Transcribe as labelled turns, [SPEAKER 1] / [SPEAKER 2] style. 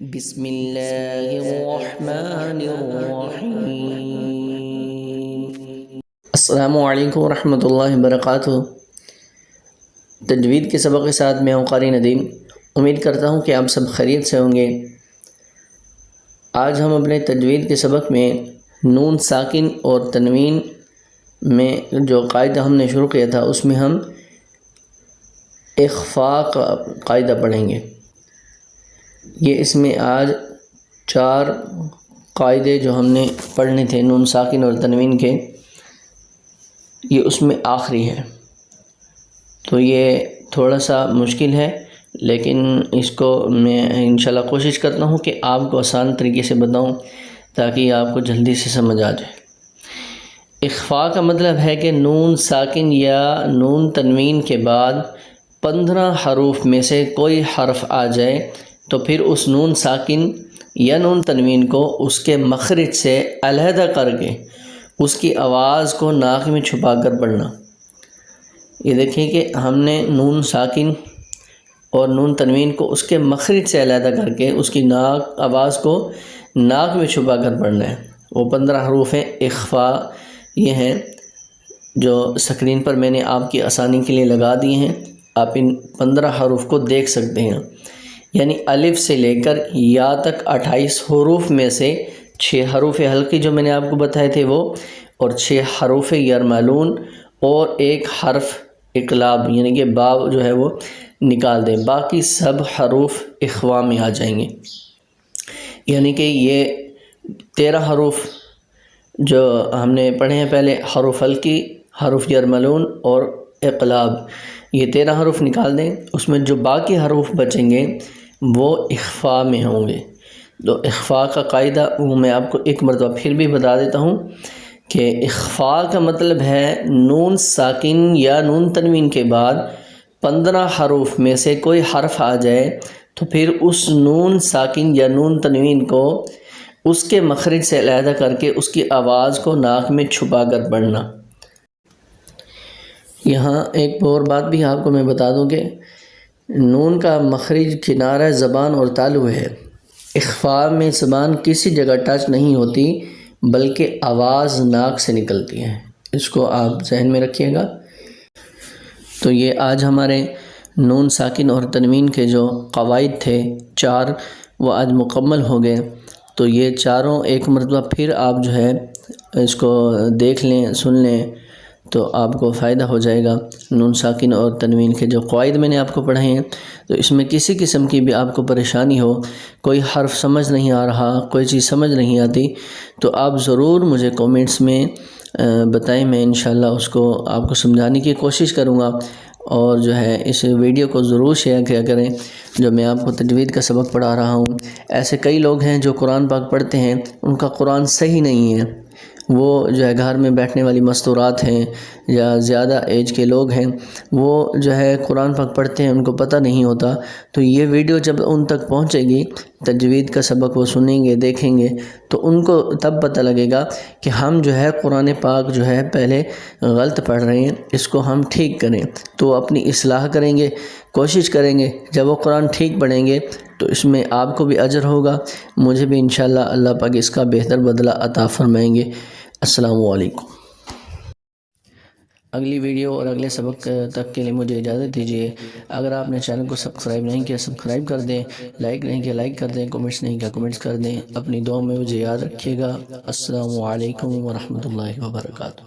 [SPEAKER 1] بسم اللہ الرحمن الرحیم۔ السلام علیکم ورحمۃ اللہ وبرکاتہ۔ تجوید کے سبق کے ساتھ میں ہوں قاری ندیم۔ امید کرتا ہوں کہ آپ سب خیریت سے ہوں گے۔ آج ہم اپنے تجوید کے سبق میں نون ساکن اور تنوین میں جو قاعدہ ہم نے شروع کیا تھا اس میں ہم اخفاء کا قاعدہ پڑھیں گے۔ یہ اس میں آج 4 قاعدے جو ہم نے پڑھنے تھے نون ساکن اور تنوین کے، یہ اس میں آخری ہے، تو یہ تھوڑا سا مشکل ہے، لیکن اس کو میں انشاءاللہ کوشش کرتا ہوں کہ آپ کو آسان طریقے سے بتاؤں تاکہ آپ کو جلدی سے سمجھ آ جائے۔ اخفاء کا مطلب ہے کہ نون ساکن یا نون تنوین کے بعد 15 حروف میں سے کوئی حرف آ جائے تو پھر اس نون ساکن یا نون تنوین کو اس کے مخرج سے علیحدہ کر کے اس کی آواز کو ناک میں چھپا کر پڑھنا۔ یہ دیکھیں کہ ہم نے نون ساکن اور نون تنوین کو اس کے مخرج سے علیحدہ کر کے اس کی آواز کو ناک میں چھپا کر پڑھنا ہے۔ وہ 15 حروف ہیں اخفاء، یہ ہیں جو اسکرین پر میں نے آپ کی آسانی کے لیے لگا دیے ہیں۔ آپ ان 15 حروف کو دیکھ سکتے ہیں، یعنی الف سے لے کر یا تک 28 حروف میں سے 6 حروف حلقی جو میں نے آپ کو بتائے تھے وہ، اور 6 حروف یرملون اور 1 حرف اقلاب یعنی کہ باء جو ہے وہ نکال دیں، باقی سب حروف اخفاء میں آ جائیں گے۔ یعنی کہ یہ 13 حروف جو ہم نے پڑھے ہیں پہلے، حروف حلقی، حروف یرملون اور اقلاب، یہ 13 حروف نکال دیں، اس میں جو باقی حروف بچیں گے وہ اخفاء میں ہوں گے۔ تو اخفاء کا قاعدہ وہ میں آپ کو ایک مرتبہ پھر بھی بتا دیتا ہوں کہ اخفاء کا مطلب ہے نون ساکن یا نون تنوین کے بعد 15 حروف میں سے کوئی حرف آ جائے تو پھر اس نون ساکن یا نون تنوین کو اس کے مخرج سے علیحدہ کر کے اس کی آواز کو ناک میں چھپا کر پڑھنا۔ یہاں ایک اور بات بھی آپ کو میں بتا دوں کہ نون کا مخرج کنارہ زبان اور تالو ہے۔ اخفاء میں زبان کسی جگہ ٹچ نہیں ہوتی بلکہ آواز ناک سے نکلتی ہے، اس کو آپ ذہن میں رکھیے گا۔ تو یہ آج ہمارے نون ساکن اور تنوین کے جو قواعد تھے 4، وہ آج مکمل ہو گئے۔ تو یہ چاروں ایک مرتبہ پھر آپ جو ہے اس کو دیکھ لیں، سن لیں، تو آپ کو فائدہ ہو جائے گا۔ نون ساکن اور تنوین کے جو قواعد میں نے آپ کو پڑھائے ہیں، تو اس میں کسی قسم کی بھی آپ کو پریشانی ہو، کوئی حرف سمجھ نہیں آ رہا، کوئی چیز سمجھ نہیں آتی، تو آپ ضرور مجھے کومنٹس میں بتائیں، میں انشاءاللہ اس کو آپ کو سمجھانے کی کوشش کروں گا۔ اور جو ہے اس ویڈیو کو ضرور شیئر کیا کریں جو میں آپ کو تجوید کا سبق پڑھا رہا ہوں۔ ایسے کئی لوگ ہیں جو قرآن پاک پڑھتے ہیں، ان کا قرآن صحیح نہیں ہے، وہ جو ہے گھر میں بیٹھنے والی مستورات ہیں یا زیادہ ایج کے لوگ ہیں، وہ جو ہے قرآن پاک پڑھتے ہیں، ان کو پتہ نہیں ہوتا۔ تو یہ ویڈیو جب ان تک پہنچے گی، تجوید کا سبق وہ سنیں گے، دیکھیں گے، تو ان کو تب پتہ لگے گا کہ ہم جو ہے قرآن پاک جو ہے پہلے غلط پڑھ رہے ہیں، اس کو ہم ٹھیک کریں۔ تو اپنی اصلاح کریں گے، کوشش کریں گے، جب وہ قرآن ٹھیک پڑھیں گے تو اس میں آپ کو بھی اجر ہوگا، مجھے بھی انشاءاللہ اللہ پاک اس کا بہتر بدلہ عطا فرمائیں گے۔ السلام علیکم۔ اگلی ویڈیو اور اگلے سبق تک کے لیے مجھے اجازت دیجیے۔ اگر آپ نے چینل کو سبسکرائب نہیں کیا سبسکرائب کر دیں، لائک نہیں کیا لائک کر دیں، کمنٹس نہیں کیا کمنٹس کر دیں۔ اپنی دعاؤں میں مجھے یاد رکھیے گا۔ السلام علیکم ورحمۃ اللہ وبرکاتہ۔